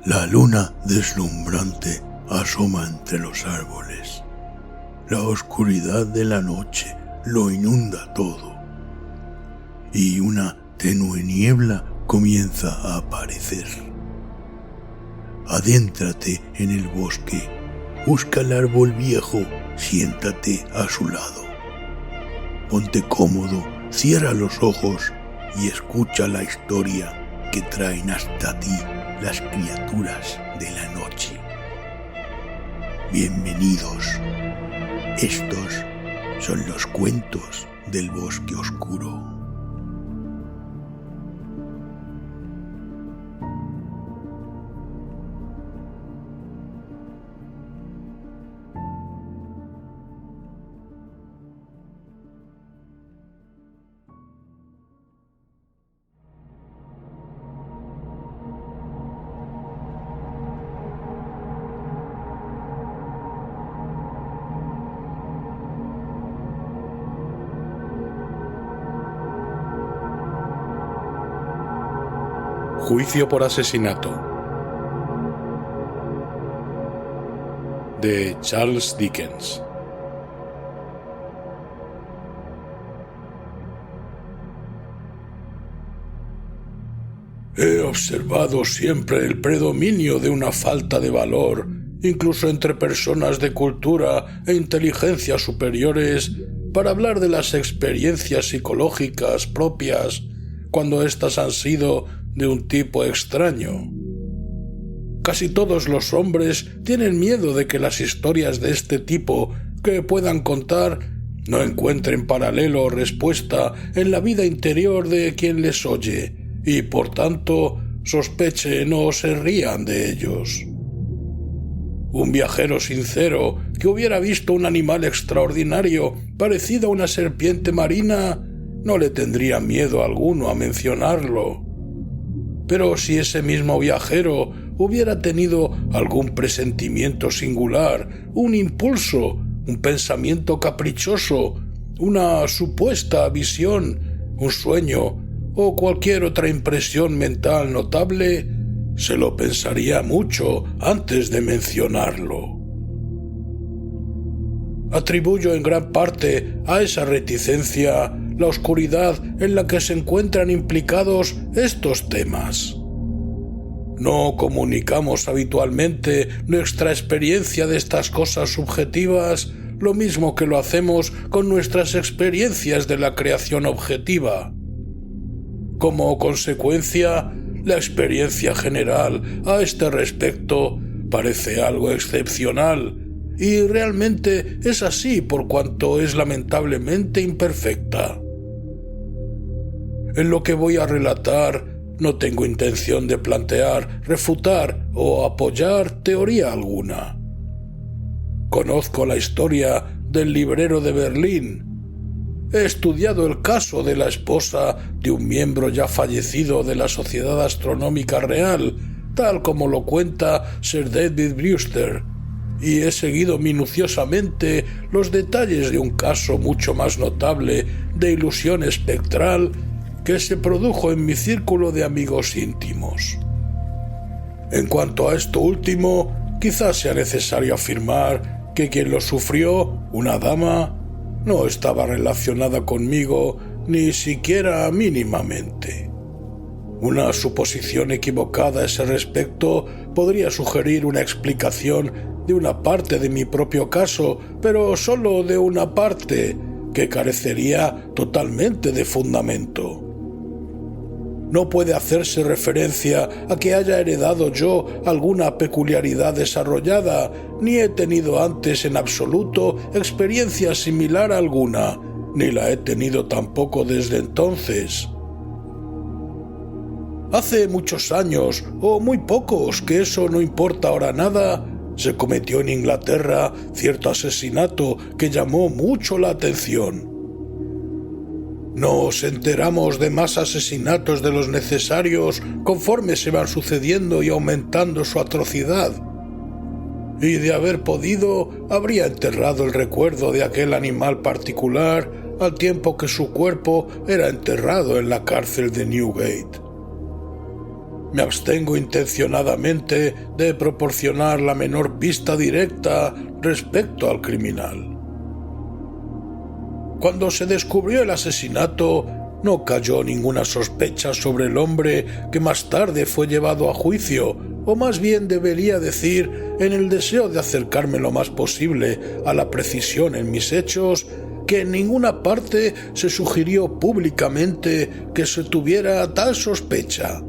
La luna deslumbrante asoma entre los árboles. La oscuridad de la noche lo inunda todo. Y una tenue niebla comienza a aparecer. Adéntrate en el bosque, busca el árbol viejo, siéntate a su lado. Ponte cómodo, cierra los ojos y escucha la historia que traen hasta ti las criaturas de la noche. Bienvenidos. Estos son los cuentos del bosque oscuro. Juicio por asesinato, de Charles Dickens. He observado siempre el predominio de una falta de valor, incluso entre personas de cultura e inteligencia superiores, para hablar de las experiencias psicológicas propias cuando éstas han sido de un tipo extraño. Casi todos los hombres tienen miedo de que las historias de este tipo que puedan contar no encuentren paralelo o respuesta en la vida interior de quien les oye y, por tanto, sospechen o se rían de ellos. Un viajero sincero que hubiera visto un animal extraordinario parecido a una serpiente marina no le tendría miedo alguno a mencionarlo. Pero si ese mismo viajero hubiera tenido algún presentimiento singular, un impulso, un pensamiento caprichoso, una supuesta visión, un sueño o cualquier otra impresión mental notable, se lo pensaría mucho antes de mencionarlo. Atribuyo en gran parte a esa reticencia la oscuridad en la que se encuentran implicados estos temas. No comunicamos habitualmente nuestra experiencia de estas cosas subjetivas, lo mismo que lo hacemos con nuestras experiencias de la creación objetiva. Como consecuencia, la experiencia general a este respecto parece algo excepcional, y realmente es así por cuanto es lamentablemente imperfecta. En lo que voy a relatar no tengo intención de plantear, refutar o apoyar teoría alguna. Conozco la historia del librero de Berlín. He estudiado el caso de la esposa de un miembro ya fallecido de la Sociedad Astronómica Real, tal como lo cuenta Sir David Brewster, y he seguido minuciosamente los detalles de un caso mucho más notable de ilusión espectral que se produjo en mi círculo de amigos íntimos. En cuanto a esto último, quizás sea necesario afirmar que quien lo sufrió, una dama, no estaba relacionada conmigo ni siquiera mínimamente. Una suposición equivocada a ese respecto podría sugerir una explicación de una parte de mi propio caso, pero solo de una parte, que carecería totalmente de fundamento. No puede hacerse referencia a que haya heredado yo alguna peculiaridad desarrollada, ni he tenido antes en absoluto experiencia similar alguna, ni la he tenido tampoco desde entonces. Hace muchos años, o muy pocos, que eso no importa ahora nada, se cometió en Inglaterra cierto asesinato que llamó mucho la atención. Nos enteramos de más asesinatos de los necesarios conforme se van sucediendo y aumentando su atrocidad. Y de haber podido, habría enterrado el recuerdo de aquel animal particular al tiempo que su cuerpo era enterrado en la cárcel de Newgate. Me abstengo intencionadamente de proporcionar la menor pista directa respecto al criminal. Cuando se descubrió el asesinato, no cayó ninguna sospecha sobre el hombre que más tarde fue llevado a juicio, o más bien debería decir, en el deseo de acercarme lo más posible a la precisión en mis hechos, que en ninguna parte se sugirió públicamente que se tuviera tal sospecha.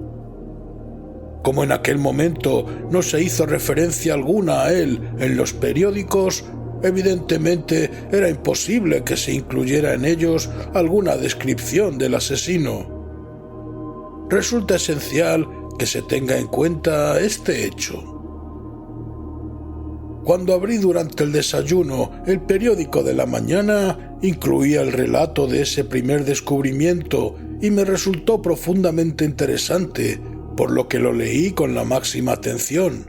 Como en aquel momento no se hizo referencia alguna a él en los periódicos, evidentemente era imposible que se incluyera en ellos alguna descripción del asesino. Resulta esencial que se tenga en cuenta este hecho. Cuando abrí durante el desayuno el periódico de la mañana, incluía el relato de ese primer descubrimiento y me resultó profundamente interesante, por lo que lo leí con la máxima atención.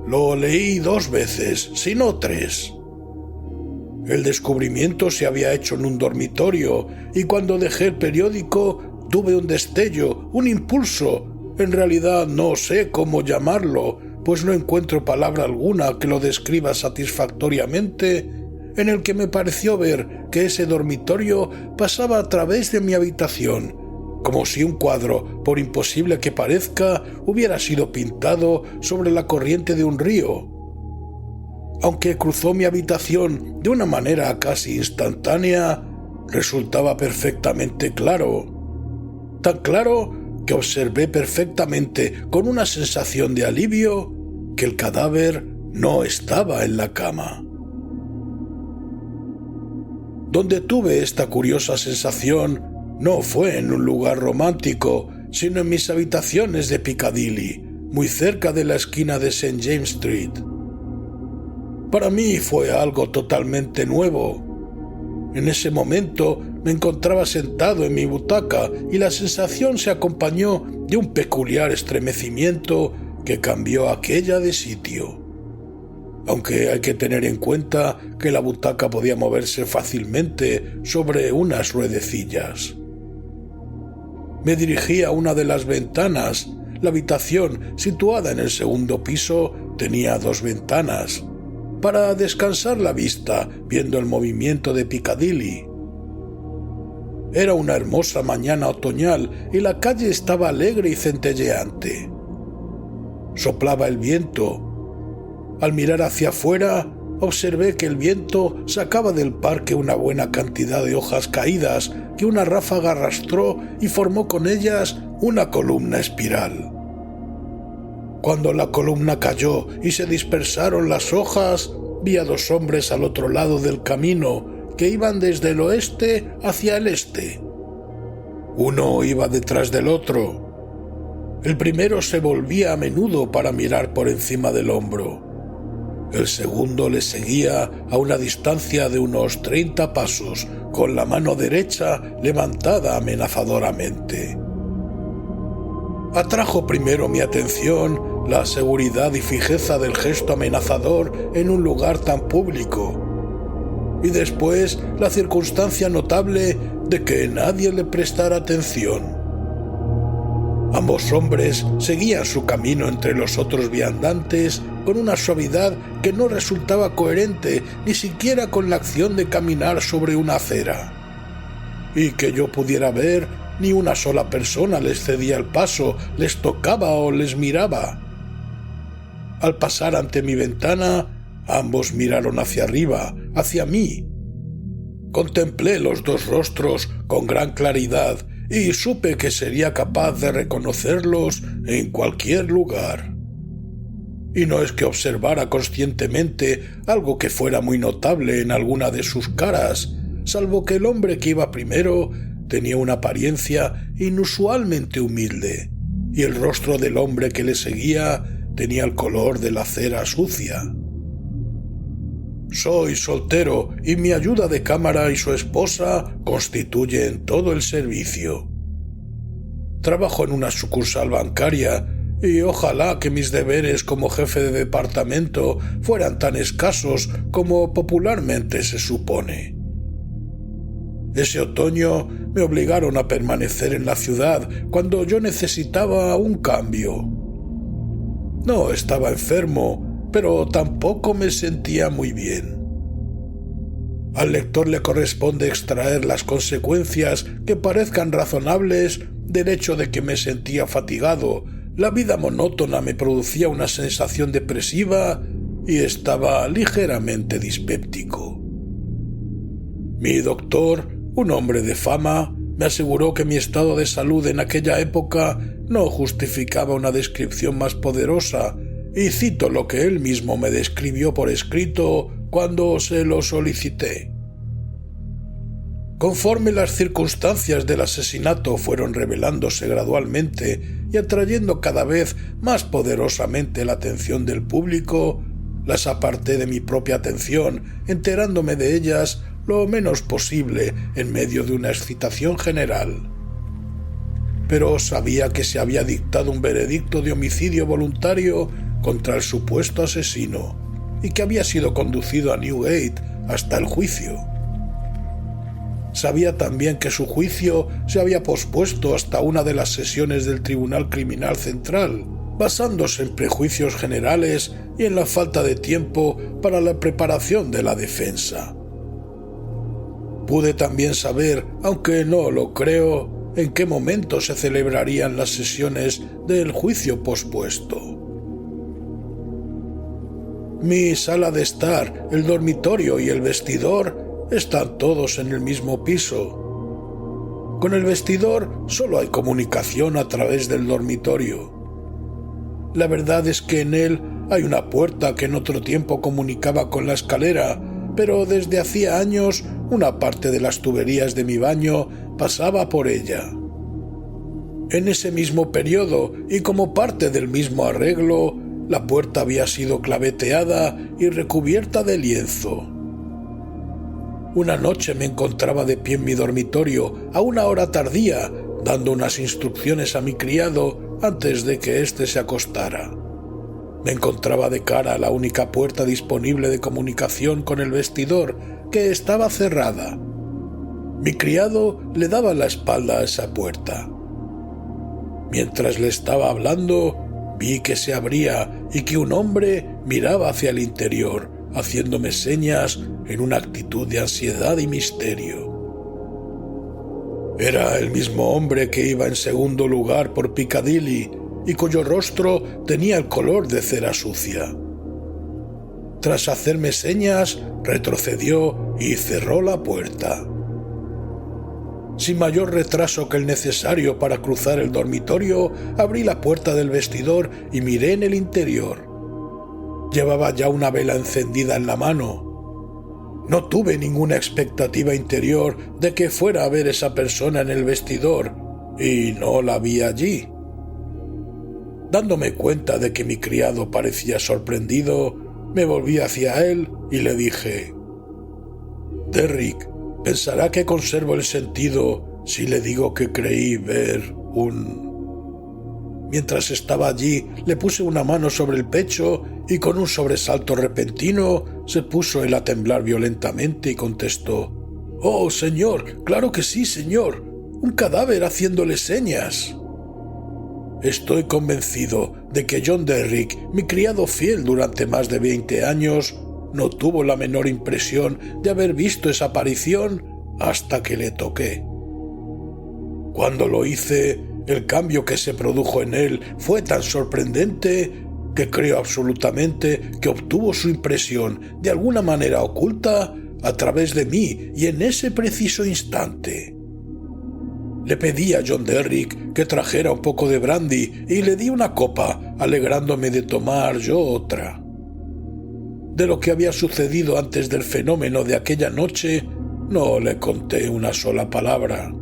Lo leí 2 veces, si no 3. El descubrimiento se había hecho en un dormitorio y cuando dejé el periódico tuve un destello, un impulso. En realidad no sé cómo llamarlo, pues no encuentro palabra alguna que lo describa satisfactoriamente, en el que me pareció ver que ese dormitorio pasaba a través de mi habitación, como si un cuadro, por imposible que parezca, hubiera sido pintado sobre la corriente de un río. Aunque cruzó mi habitación de una manera casi instantánea, resultaba perfectamente claro. Tan claro que observé perfectamente, con una sensación de alivio, que el cadáver no estaba en la cama. Donde tuve esta curiosa sensación no fue en un lugar romántico, sino en mis habitaciones de Piccadilly, muy cerca de la esquina de St. James Street. Para mí fue algo totalmente nuevo. En ese momento me encontraba sentado en mi butaca y la sensación se acompañó de un peculiar estremecimiento que cambió aquella de sitio. Aunque hay que tener en cuenta que la butaca podía moverse fácilmente sobre unas ruedecillas. Me dirigí a una de las ventanas. La habitación, situada en el segundo piso, tenía 2 ventanas, para descansar la vista viendo el movimiento de Piccadilly. Era una hermosa mañana otoñal y la calle estaba alegre y centelleante. Soplaba el viento. Al mirar hacia afuera, observé que el viento sacaba del parque una buena cantidad de hojas caídas que una ráfaga arrastró y formó con ellas una columna espiral. Cuando la columna cayó y se dispersaron las hojas, vi a 2 hombres al otro lado del camino que iban desde el oeste hacia el este. Uno iba detrás del otro. El primero se volvía a menudo para mirar por encima del hombro. El segundo le seguía a una distancia de unos 30 pasos, con la mano derecha levantada amenazadoramente. Atrajo primero mi atención la seguridad y fijeza del gesto amenazador en un lugar tan público, y después la circunstancia notable de que nadie le prestara atención. Ambos hombres seguían su camino entre los otros viandantes con una suavidad que no resultaba coherente ni siquiera con la acción de caminar sobre una acera. Y que yo pudiera ver, ni una sola persona les cedía el paso, les tocaba o les miraba. Al pasar ante mi ventana, ambos miraron hacia arriba, hacia mí. Contemplé los 2 rostros con gran claridad y supe que sería capaz de reconocerlos en cualquier lugar. Y no es que observara conscientemente algo que fuera muy notable en alguna de sus caras, salvo que el hombre que iba primero tenía una apariencia inusualmente humilde, y el rostro del hombre que le seguía tenía el color de la cera sucia. Soy soltero y mi ayuda de cámara y su esposa constituyen todo el servicio. Trabajo en una sucursal bancaria y ojalá que mis deberes como jefe de departamento fueran tan escasos como popularmente se supone. Ese otoño me obligaron a permanecer en la ciudad cuando yo necesitaba un cambio. No estaba enfermo, pero tampoco me sentía muy bien. Al lector le corresponde extraer las consecuencias que parezcan razonables del hecho de que me sentía fatigado. La vida monótona me producía una sensación depresiva y estaba ligeramente dispéptico. Mi doctor, un hombre de fama, me aseguró que mi estado de salud en aquella época no justificaba una descripción más poderosa, y cito lo que él mismo me describió por escrito cuando se lo solicité. Conforme las circunstancias del asesinato fueron revelándose gradualmente y atrayendo cada vez más poderosamente la atención del público, las aparté de mi propia atención, enterándome de ellas lo menos posible en medio de una excitación general. Pero sabía que se había dictado un veredicto de homicidio voluntario contra el supuesto asesino y que había sido conducido a Newgate hasta el juicio. Sabía también que su juicio se había pospuesto hasta una de las sesiones del Tribunal Criminal Central, basándose en prejuicios generales y en la falta de tiempo para la preparación de la defensa. Pude también saber, aunque no lo creo, en qué momento se celebrarían las sesiones del juicio pospuesto. Mi sala de estar, el dormitorio y el vestidor están todos en el mismo piso. Con el vestidor solo hay comunicación a través del dormitorio. La verdad es que en él hay una puerta que en otro tiempo comunicaba con la escalera, pero desde hacía años una parte de las tuberías de mi baño pasaba por ella. En ese mismo periodo, y como parte del mismo arreglo, la puerta había sido claveteada y recubierta de lienzo. Una noche me encontraba de pie en mi dormitorio a una hora tardía, dando unas instrucciones a mi criado antes de que éste se acostara. Me encontraba de cara a la única puerta disponible de comunicación con el vestidor, que estaba cerrada. Mi criado le daba la espalda a esa puerta. Mientras le estaba hablando, vi que se abría y que un hombre miraba hacia el interior, haciéndome señas en una actitud de ansiedad y misterio. Era el mismo hombre que iba en segundo lugar por Piccadilly y cuyo rostro tenía el color de cera sucia. Tras hacerme señas, retrocedió y cerró la puerta. Sin mayor retraso que el necesario para cruzar el dormitorio, abrí la puerta del vestidor y miré en el interior. Llevaba ya una vela encendida en la mano. No tuve ninguna expectativa interior de que fuera a ver esa persona en el vestidor, y no la vi allí. Dándome cuenta de que mi criado parecía sorprendido, me volví hacia él y le dije: «Derrick, pensará que conservo el sentido si le digo que creí ver un...». Mientras estaba allí, le puse una mano sobre el pecho y con un sobresalto repentino se puso él a temblar violentamente y contestó: «Oh, señor, claro que sí, señor, un cadáver haciéndole señas». Estoy convencido de que John Derrick, mi criado fiel durante más de 20 años, no tuvo la menor impresión de haber visto esa aparición hasta que le toqué. Cuando lo hice, el cambio que se produjo en él fue tan sorprendente que creo absolutamente que obtuvo su impresión de alguna manera oculta a través de mí y en ese preciso instante. Le pedí a John Derrick que trajera un poco de brandy y le di una copa, alegrándome de tomar yo otra. De lo que había sucedido antes del fenómeno de aquella noche, no le conté una sola palabra.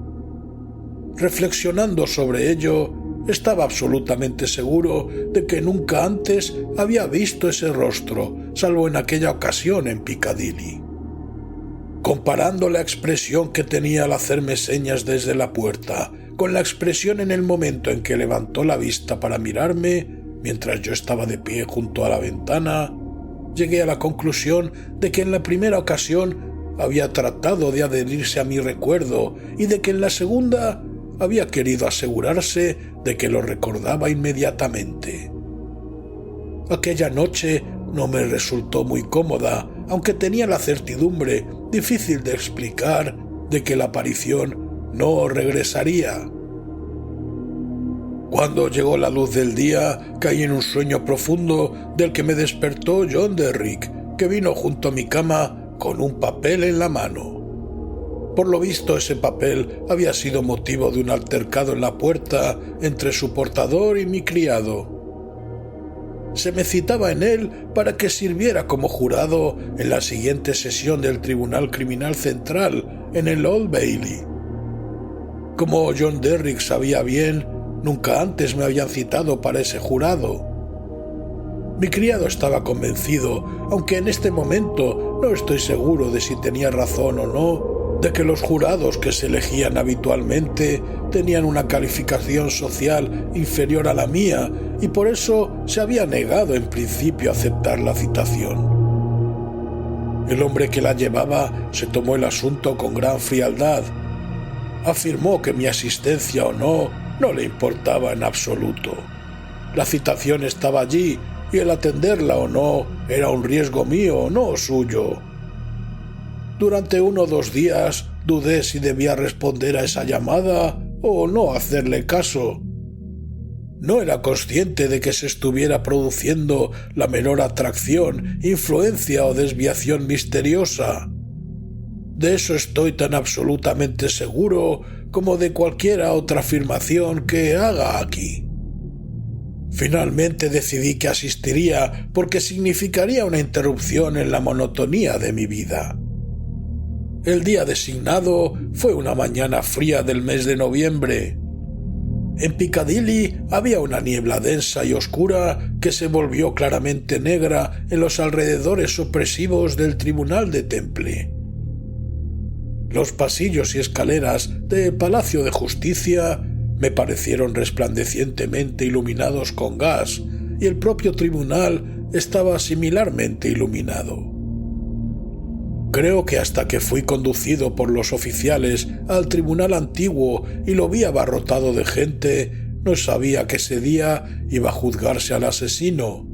Reflexionando sobre ello, estaba absolutamente seguro de que nunca antes había visto ese rostro, salvo en aquella ocasión en Piccadilly. Comparando la expresión que tenía al hacerme señas desde la puerta con la expresión en el momento en que levantó la vista para mirarme, mientras yo estaba de pie junto a la ventana, llegué a la conclusión de que en la primera ocasión había tratado de adherirse a mi recuerdo y de que en la segunda había querido asegurarse de que lo recordaba inmediatamente. Aquella noche no me resultó muy cómoda, aunque tenía la certidumbre, difícil de explicar, de que la aparición no regresaría. Cuando llegó la luz del día, caí en un sueño profundo del que me despertó John Derrick, que vino junto a mi cama con un papel en la mano. Por lo visto, ese papel había sido motivo de un altercado en la puerta entre su portador y mi criado. Se me citaba en él para que sirviera como jurado en la siguiente sesión del Tribunal Criminal Central en el Old Bailey. Como John Derrick sabía bien, nunca antes me habían citado para ese jurado. Mi criado estaba convencido, aunque en este momento no estoy seguro de si tenía razón o no, de que los jurados que se elegían habitualmente tenían una calificación social inferior a la mía y por eso se había negado en principio a aceptar la citación. El hombre que la llevaba se tomó el asunto con gran frialdad. Afirmó que mi asistencia o no le importaba en absoluto. La citación estaba allí y el atenderla o no era un riesgo mío, no suyo. Durante 1 o 2 días dudé si debía responder a esa llamada o no hacerle caso. No era consciente de que se estuviera produciendo la menor atracción, influencia o desviación misteriosa. De eso estoy tan absolutamente seguro como de cualquier otra afirmación que haga aquí. Finalmente decidí que asistiría porque significaría una interrupción en la monotonía de mi vida. El día designado fue una mañana fría del mes de noviembre. En Piccadilly había una niebla densa y oscura que se volvió claramente negra en los alrededores opresivos del Tribunal de Temple. Los pasillos y escaleras del Palacio de Justicia me parecieron resplandecientemente iluminados con gas y el propio tribunal estaba similarmente iluminado. Creo que hasta que fui conducido por los oficiales al tribunal antiguo y lo vi abarrotado de gente, no sabía que ese día iba a juzgarse al asesino.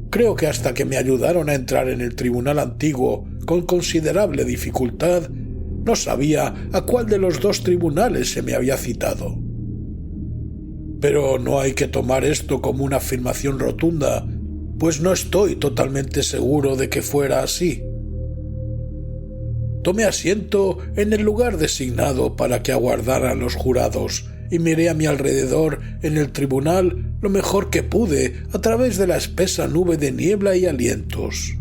Creo que hasta que me ayudaron a entrar en el tribunal antiguo con considerable dificultad, no sabía a cuál de los 2 tribunales se me había citado. Pero no hay que tomar esto como una afirmación rotunda, pues no estoy totalmente seguro de que fuera así. Tomé asiento en el lugar designado para que aguardaran los jurados y miré a mi alrededor en el tribunal lo mejor que pude a través de la espesa nube de niebla y alientos.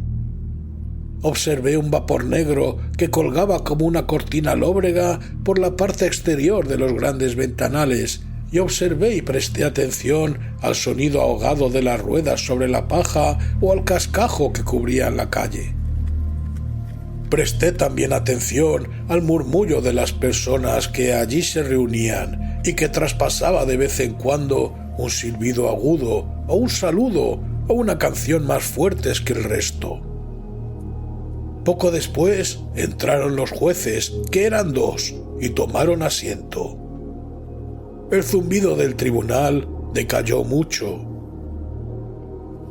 Observé un vapor negro que colgaba como una cortina lóbrega por la parte exterior de los grandes ventanales y observé y presté atención al sonido ahogado de las ruedas sobre la paja o al cascajo que cubrían la calle. Presté también atención al murmullo de las personas que allí se reunían y que traspasaba de vez en cuando un silbido agudo o un saludo o una canción más fuertes que el resto. Poco después entraron los jueces, que eran 2, y tomaron asiento. El zumbido del tribunal decayó mucho.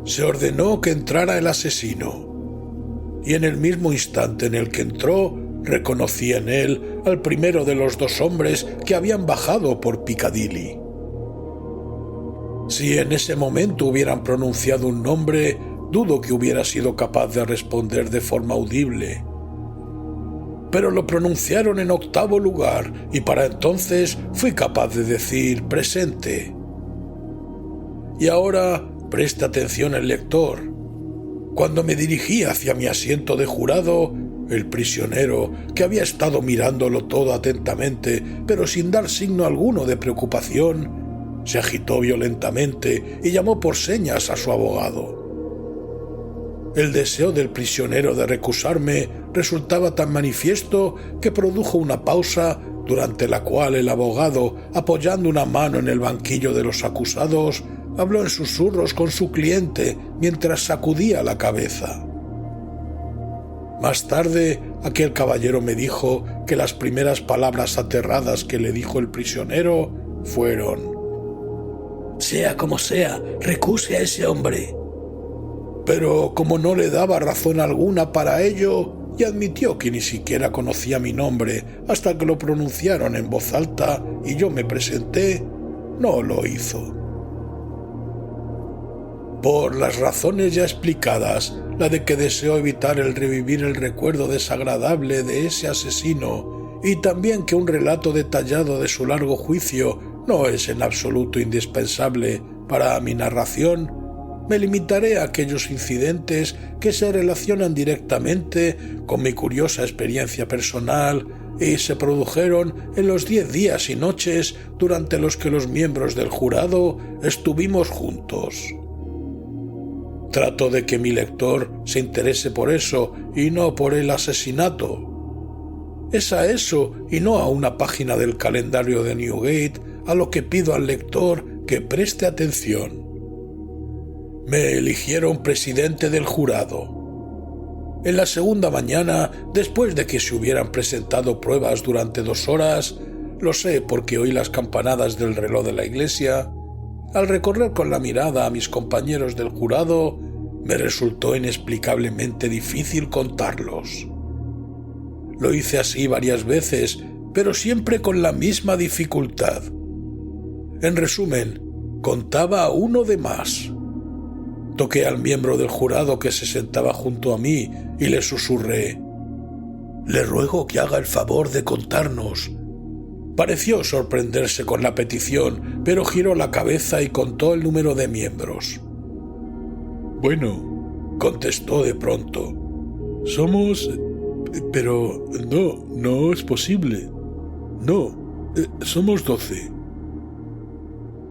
Se ordenó que entrara el asesino, y en el mismo instante en el que entró, reconocí en él al primero de los 2 hombres que habían bajado por Piccadilly. Si en ese momento hubieran pronunciado un nombre, dudo que hubiera sido capaz de responder de forma audible. Pero lo pronunciaron en 8º lugar y para entonces fui capaz de decir presente. Y ahora presta atención el lector. Cuando me dirigí hacia mi asiento de jurado, el prisionero, que había estado mirándolo todo atentamente, pero sin dar signo alguno de preocupación, se agitó violentamente y llamó por señas a su abogado. El deseo del prisionero de recusarme resultaba tan manifiesto que produjo una pausa durante la cual el abogado, apoyando una mano en el banquillo de los acusados, habló en susurros con su cliente mientras sacudía la cabeza. Más tarde, aquel caballero me dijo que las primeras palabras aterradas que le dijo el prisionero fueron: «Sea como sea, recuse a ese hombre». Pero como no le daba razón alguna para ello, y admitió que ni siquiera conocía mi nombre hasta que lo pronunciaron en voz alta y yo me presenté, no lo hizo. Por las razones ya explicadas, la de que deseo evitar el revivir el recuerdo desagradable de ese asesino, y también que un relato detallado de su largo juicio no es en absoluto indispensable para mi narración, me limitaré a aquellos incidentes que se relacionan directamente con mi curiosa experiencia personal y se produjeron en los 10 días y noches durante los que los miembros del jurado estuvimos juntos. Trato de que mi lector se interese por eso y no por el asesinato. Es a eso y no a una página del calendario de Newgate a lo que pido al lector que preste atención. Me eligieron presidente del jurado. En la segunda mañana, después de que se hubieran presentado pruebas durante 2 horas, lo sé porque oí las campanadas del reloj de la iglesia, al recorrer con la mirada a mis compañeros del jurado, me resultó inexplicablemente difícil contarlos. Lo hice así varias veces, pero siempre con la misma dificultad. En resumen, contaba a uno de más. Toqué al miembro del jurado que se sentaba junto a mí y le susurré: «Le ruego que haga el favor de contarnos». Pareció sorprenderse con la petición, pero giró la cabeza y contó el número de miembros. «Bueno», contestó de pronto, «somos... pero no es posible. No, somos 12».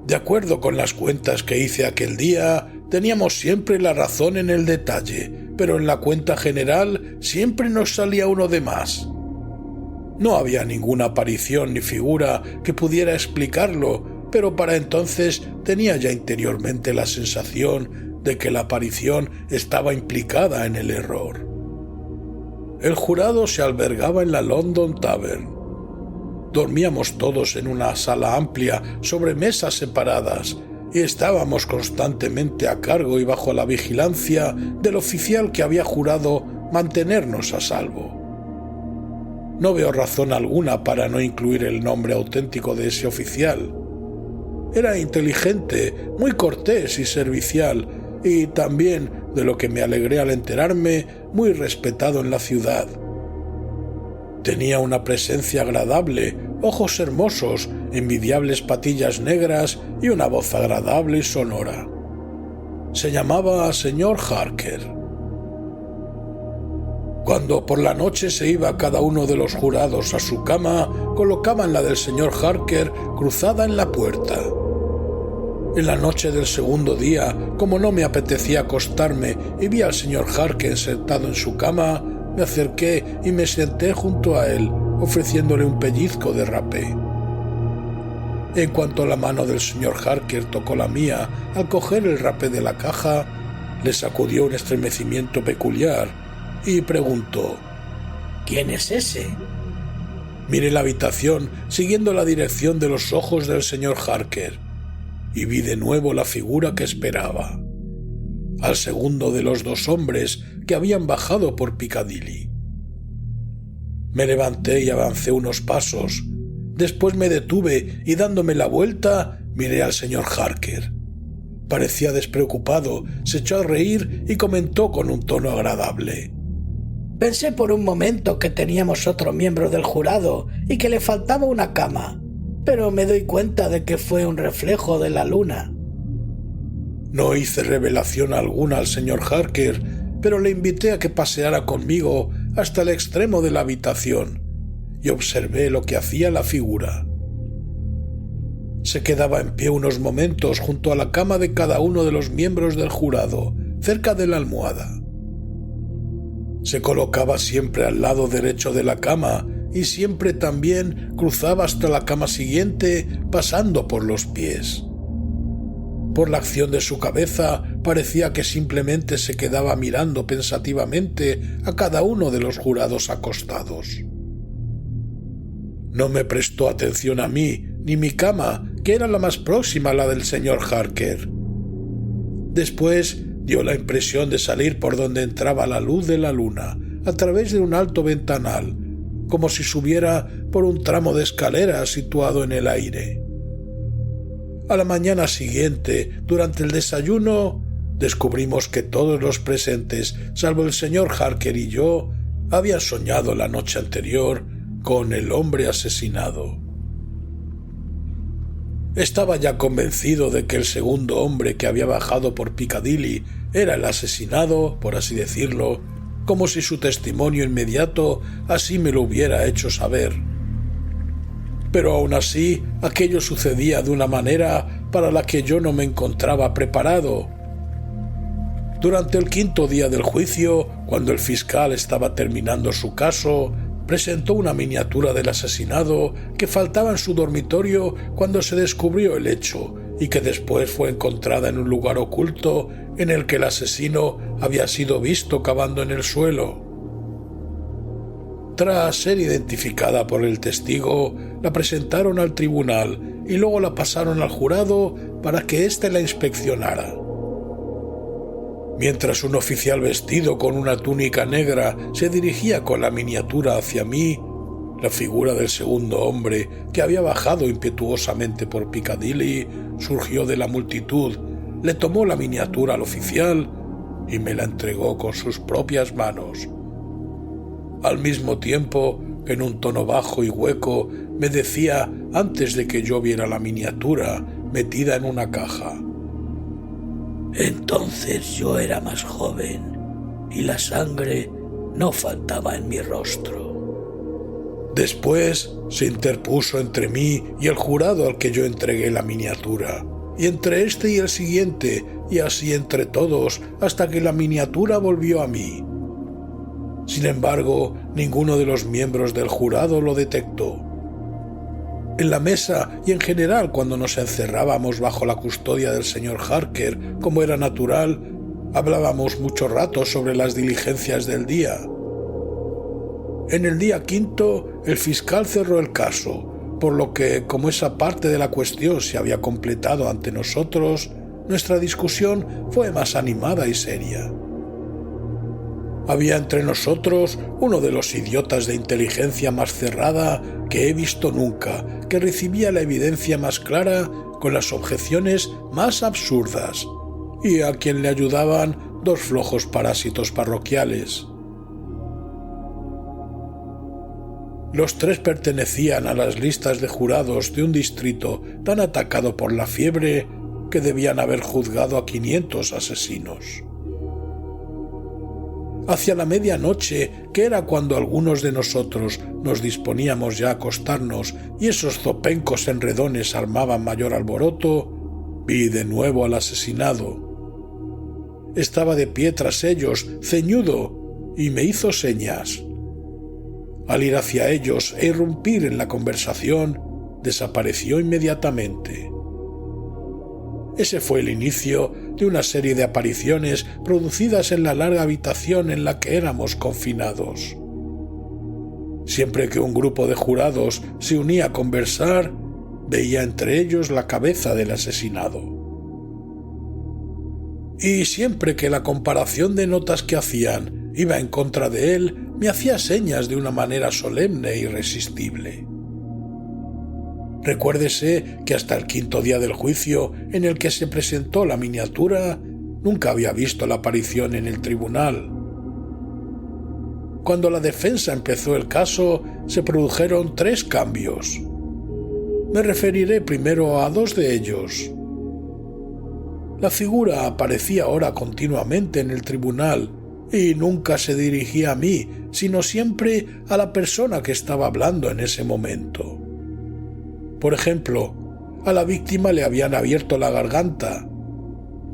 De acuerdo con las cuentas que hice aquel día, teníamos siempre la razón en el detalle, pero en la cuenta general siempre nos salía uno de más. No había ninguna aparición ni figura que pudiera explicarlo, pero para entonces tenía ya interiormente la sensación de que la aparición estaba implicada en el error. El jurado se albergaba en la London Tavern. Dormíamos todos en una sala amplia sobre mesas separadas y estábamos constantemente a cargo y bajo la vigilancia del oficial que había jurado mantenernos a salvo. No veo razón alguna para no incluir el nombre auténtico de ese oficial. Era inteligente, muy cortés y servicial, y también, de lo que me alegré al enterarme, muy respetado en la ciudad. Tenía una presencia agradable, ojos hermosos, envidiables patillas negras y una voz agradable y sonora. Se llamaba señor Harker. Cuando por la noche se iba cada uno de los jurados a su cama, colocaban la del señor Harker cruzada en la puerta. En la noche del segundo día, como no me apetecía acostarme y vi al señor Harker sentado en su cama, me acerqué y me senté junto a él, ofreciéndole un pellizco de rapé. En cuanto la mano del señor Harker tocó la mía, al coger el rapé de la caja, le sacudió un estremecimiento peculiar y preguntó: «¿Quién es ese?». Miré la habitación siguiendo la dirección de los ojos del señor Harker y vi de nuevo la figura que esperaba, al segundo de los 2 hombres que habían bajado por Piccadilly. Me levanté y avancé unos pasos. Después me detuve y dándome la vuelta miré al señor Harker. Parecía despreocupado, se echó a reír y comentó con un tono agradable: «Pensé por un momento que teníamos otro miembro del jurado y que le faltaba una cama, pero me doy cuenta de que fue un reflejo de la luna». No hice revelación alguna al señor Harker, pero le invité a que paseara conmigo hasta el extremo de la habitación y observé lo que hacía la figura. Se quedaba en pie unos momentos junto a la cama de cada uno de los miembros del jurado, cerca de la almohada. Se colocaba siempre al lado derecho de la cama y siempre también cruzaba hasta la cama siguiente pasando por los pies. Por la acción de su cabeza parecía que simplemente se quedaba mirando pensativamente a cada uno de los jurados acostados. No me prestó atención a mí, ni mi cama, que era la más próxima a la del señor Harker. Después dio la impresión de salir por donde entraba la luz de la luna, a través de un alto ventanal, como si subiera por un tramo de escalera situado en el aire. A la mañana siguiente, durante el desayuno, descubrimos que todos los presentes, salvo el señor Harker y yo, habían soñado la noche anterior con el hombre asesinado. Estaba ya convencido de que el segundo hombre que había bajado por Piccadilly era el asesinado, por así decirlo, como si su testimonio inmediato así me lo hubiera hecho saber. Pero aún así, aquello sucedía de una manera para la que yo no me encontraba preparado. Durante el quinto día del juicio, cuando el fiscal estaba terminando su caso, presentó una miniatura del asesinado que faltaba en su dormitorio cuando se descubrió el hecho y que después fue encontrada en un lugar oculto en el que el asesino había sido visto cavando en el suelo. Tras ser identificada por el testigo, la presentaron al tribunal y luego la pasaron al jurado para que éste la inspeccionara. Mientras un oficial vestido con una túnica negra se dirigía con la miniatura hacia mí, la figura del segundo hombre, que había bajado impetuosamente por Piccadilly, surgió de la multitud, le tomó la miniatura al oficial y me la entregó con sus propias manos. Al mismo tiempo, en un tono bajo y hueco, me decía antes de que yo viera la miniatura metida en una caja: Entonces yo era más joven y la sangre no faltaba en mi rostro. Después se interpuso entre mí y el jurado al que yo entregué la miniatura, y entre este y el siguiente, y así entre todos, hasta que la miniatura volvió a mí. Sin embargo, ninguno de los miembros del jurado lo detectó. En la mesa y en general cuando nos encerrábamos bajo la custodia del señor Harker, como era natural, hablábamos mucho rato sobre las diligencias del día. En el día quinto, el fiscal cerró el caso, por lo que, como esa parte de la cuestión se había completado ante nosotros, nuestra discusión fue más animada y seria. Había entre nosotros uno de los idiotas de inteligencia más cerrada que he visto nunca, que recibía la evidencia más clara con las objeciones más absurdas, y a quien le ayudaban dos flojos parásitos parroquiales. Los tres pertenecían a las listas de jurados de un distrito tan atacado por la fiebre que debían haber juzgado a 500 asesinos. Hacia la medianoche, que era cuando algunos de nosotros nos disponíamos ya a acostarnos y esos zopencos enredones armaban mayor alboroto, vi de nuevo al asesinado. Estaba de pie tras ellos, ceñudo, y me hizo señas. Al ir hacia ellos e irrumpir en la conversación, desapareció inmediatamente. Ese fue el inicio de una serie de apariciones producidas en la larga habitación en la que éramos confinados. Siempre que un grupo de jurados se unía a conversar, veía entre ellos la cabeza del asesinado. Y siempre que la comparación de notas que hacían iba en contra de él, me hacía señas de una manera solemne e irresistible. Recuérdese que hasta el quinto día del juicio en el que se presentó la miniatura, nunca había visto la aparición en el tribunal. Cuando la defensa empezó el caso, se produjeron 3 cambios. Me referiré primero a 2 de ellos. La figura aparecía ahora continuamente en el tribunal y nunca se dirigía a mí, sino siempre a la persona que estaba hablando en ese momento. Por ejemplo, a la víctima le habían abierto la garganta.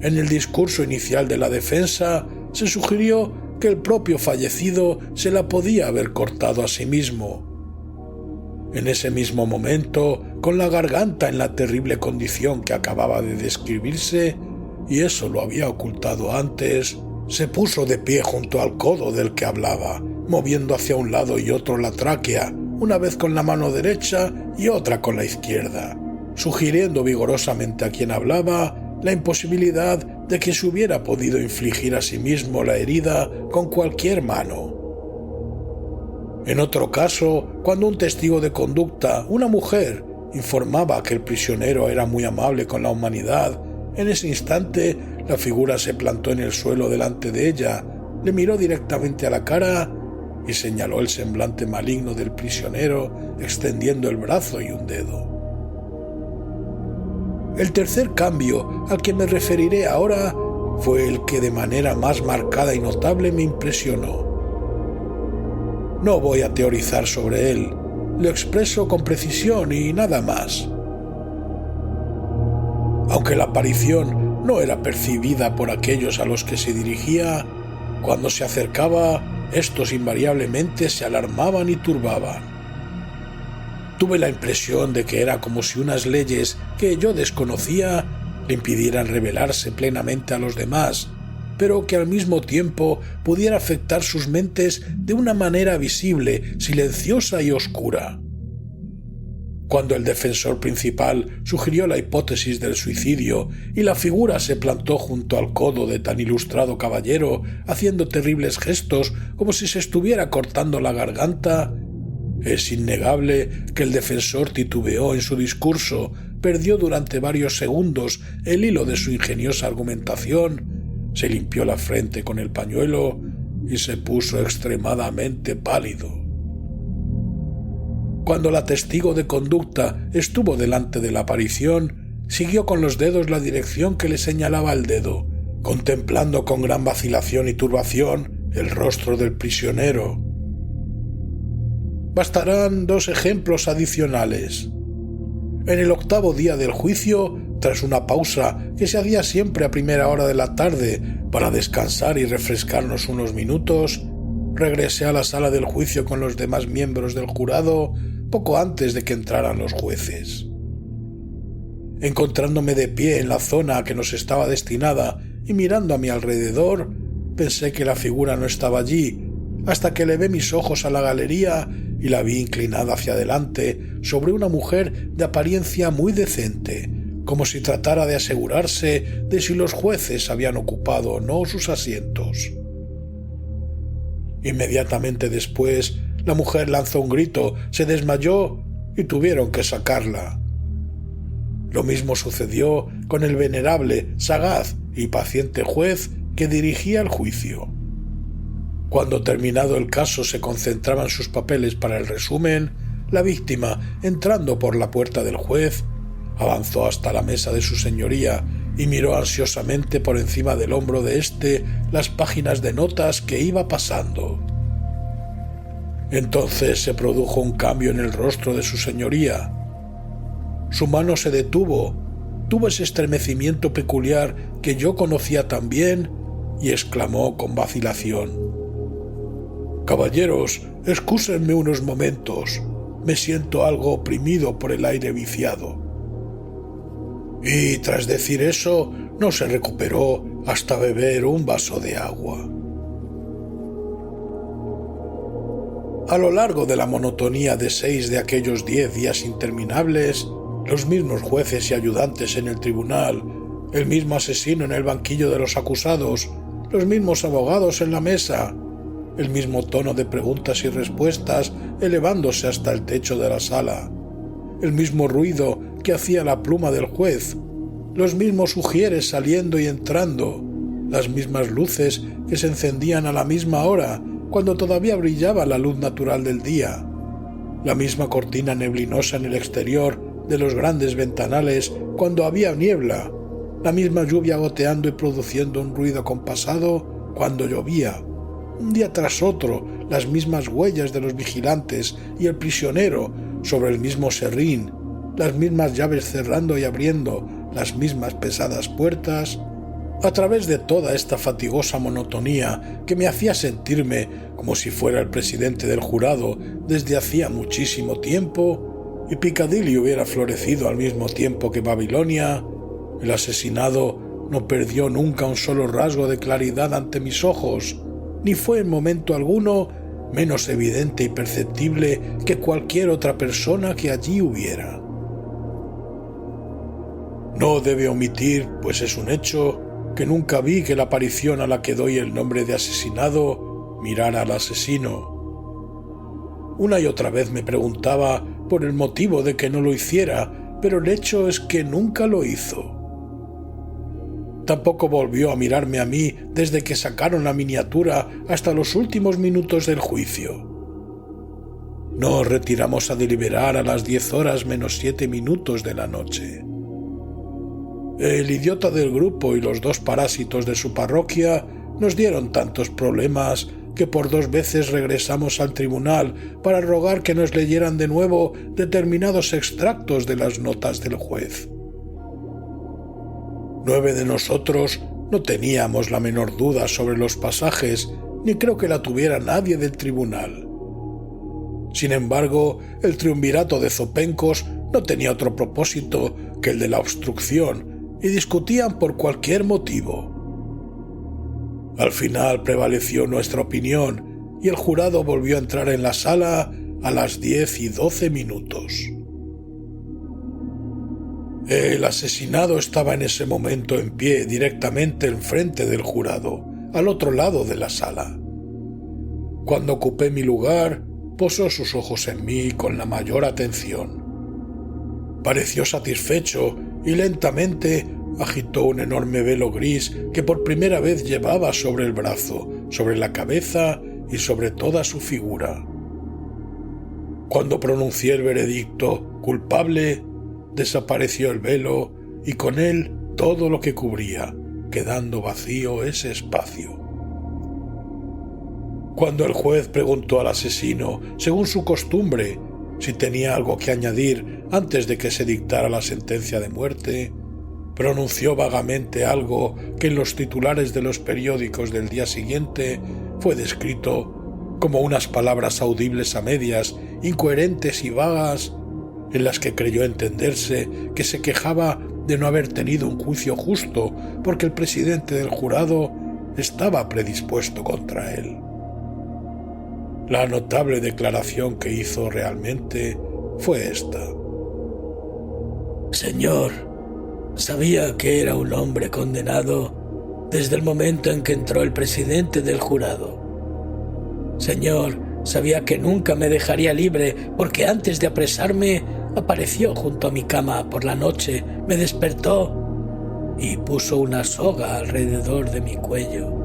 En el discurso inicial de la defensa se sugirió que el propio fallecido se la podía haber cortado a sí mismo. En ese mismo momento, con la garganta en la terrible condición que acababa de describirse, y eso lo había ocultado antes, se puso de pie junto al codo del que hablaba, moviendo hacia un lado y otro la tráquea, una vez con la mano derecha y otra con la izquierda, sugiriendo vigorosamente a quien hablaba la imposibilidad de que se hubiera podido infligir a sí mismo la herida con cualquier mano. En otro caso, cuando un testigo de conducta, una mujer, informaba que el prisionero era muy amable con la humanidad, en ese instante la figura se plantó en el suelo delante de ella, le miró directamente a la cara y señaló el semblante maligno del prisionero extendiendo el brazo y un dedo. El tercer cambio al que me referiré ahora fue el que de manera más marcada y notable me impresionó. No voy a teorizar sobre él, lo expreso con precisión y nada más. Aunque la aparición no era percibida por aquellos a los que se dirigía, cuando se acercaba, estos invariablemente se alarmaban y turbaban. Tuve la impresión de que era como si unas leyes que yo desconocía le impidieran revelarse plenamente a los demás, pero que al mismo tiempo pudiera afectar sus mentes de una manera visible, silenciosa y oscura. Cuando el defensor principal sugirió la hipótesis del suicidio y la figura se plantó junto al codo de tan ilustrado caballero, haciendo terribles gestos como si se estuviera cortando la garganta, es innegable que el defensor titubeó en su discurso, perdió durante varios segundos el hilo de su ingeniosa argumentación, se limpió la frente con el pañuelo y se puso extremadamente pálido. Cuando la testigo de conducta estuvo delante de la aparición, siguió con los dedos la dirección que le señalaba el dedo, contemplando con gran vacilación y turbación el rostro del prisionero. Bastarán 2 ejemplos adicionales. En el 8º día del juicio, tras una pausa que se hacía siempre a primera hora de la tarde para descansar y refrescarnos unos minutos, regresé a la sala del juicio con los demás miembros del jurado poco antes de que entraran los jueces. Encontrándome de pie en la zona a que nos estaba destinada y mirando a mi alrededor, pensé que la figura no estaba allí, hasta que elevé mis ojos a la galería y la vi inclinada hacia adelante sobre una mujer de apariencia muy decente, como si tratara de asegurarse de si los jueces habían ocupado o no sus asientos. Inmediatamente después, la mujer lanzó un grito, se desmayó y tuvieron que sacarla. Lo mismo sucedió con el venerable, sagaz y paciente juez que dirigía el juicio. Cuando terminado el caso se concentraban sus papeles para el resumen, la víctima, entrando por la puerta del juez, avanzó hasta la mesa de su señoría y miró ansiosamente por encima del hombro de éste las páginas de notas que iba pasando. Entonces se produjo un cambio en el rostro de su señoría. Su mano se detuvo, tuvo ese estremecimiento peculiar que yo conocía tan bien y exclamó con vacilación: «Caballeros, excúsenme unos momentos, me siento algo oprimido por el aire viciado». Y tras decir eso, no se recuperó hasta beber un vaso de agua. A lo largo de la monotonía de 6 de aquellos 10 días interminables, los mismos jueces y ayudantes en el tribunal, el mismo asesino en el banquillo de los acusados, los mismos abogados en la mesa, el mismo tono de preguntas y respuestas elevándose hasta el techo de la sala, el mismo ruido que hacía la pluma del juez, los mismos ujieres saliendo y entrando, las mismas luces que se encendían a la misma hora cuando todavía brillaba la luz natural del día, la misma cortina neblinosa en el exterior de los grandes ventanales cuando había niebla, la misma lluvia goteando y produciendo un ruido compasado cuando llovía, un día tras otro las mismas huellas de los vigilantes y el prisionero sobre el mismo serrín, las mismas llaves cerrando y abriendo las mismas pesadas puertas A través de toda esta fatigosa monotonía que me hacía sentirme como si fuera el presidente del jurado desde hacía muchísimo tiempo, y Piccadilly hubiera florecido al mismo tiempo que Babilonia, el asesinado no perdió nunca un solo rasgo de claridad ante mis ojos, ni fue en momento alguno menos evidente y perceptible que cualquier otra persona que allí hubiera. No debe omitir, pues es un hecho, que nunca vi que la aparición a la que doy el nombre de asesinado mirara al asesino. Una y otra vez me preguntaba por el motivo de que no lo hiciera, pero el hecho es que nunca lo hizo. Tampoco volvió a mirarme a mí desde que sacaron la miniatura hasta los últimos minutos del juicio. Nos retiramos a deliberar a las 10:07 de la noche. El idiota del grupo y los 2 parásitos de su parroquia nos dieron tantos problemas que por 2 veces regresamos al tribunal para rogar que nos leyeran de nuevo determinados extractos de las notas del juez. 9 de nosotros no teníamos la menor duda sobre los pasajes, ni creo que la tuviera nadie del tribunal. Sin embargo, el triunvirato de zopencos no tenía otro propósito que el de la obstrucción, y discutían por cualquier motivo. Al final prevaleció nuestra opinión, y el jurado volvió a entrar en la sala a las 10:12. El asesinado estaba en ese momento en pie directamente enfrente del jurado, al otro lado de la sala. Cuando ocupé mi lugar, posó sus ojos en mí con la mayor atención. Pareció satisfecho y lentamente agitó un enorme velo gris que por primera vez llevaba sobre el brazo, sobre la cabeza y sobre toda su figura. Cuando pronuncié el veredicto culpable, desapareció el velo y con él todo lo que cubría, quedando vacío ese espacio. Cuando el juez preguntó al asesino, según su costumbre, si tenía algo que añadir antes de que se dictara la sentencia de muerte, pronunció vagamente algo que en los titulares de los periódicos del día siguiente fue descrito como unas palabras audibles a medias, incoherentes y vagas, en las que creyó entenderse que se quejaba de no haber tenido un juicio justo porque el presidente del jurado estaba predispuesto contra él. La notable declaración que hizo realmente fue esta: Señor, sabía que era un hombre condenado desde el momento en que entró el presidente del jurado. Señor, sabía que nunca me dejaría libre porque antes de apresarme apareció junto a mi cama por la noche, me despertó y puso una soga alrededor de mi cuello.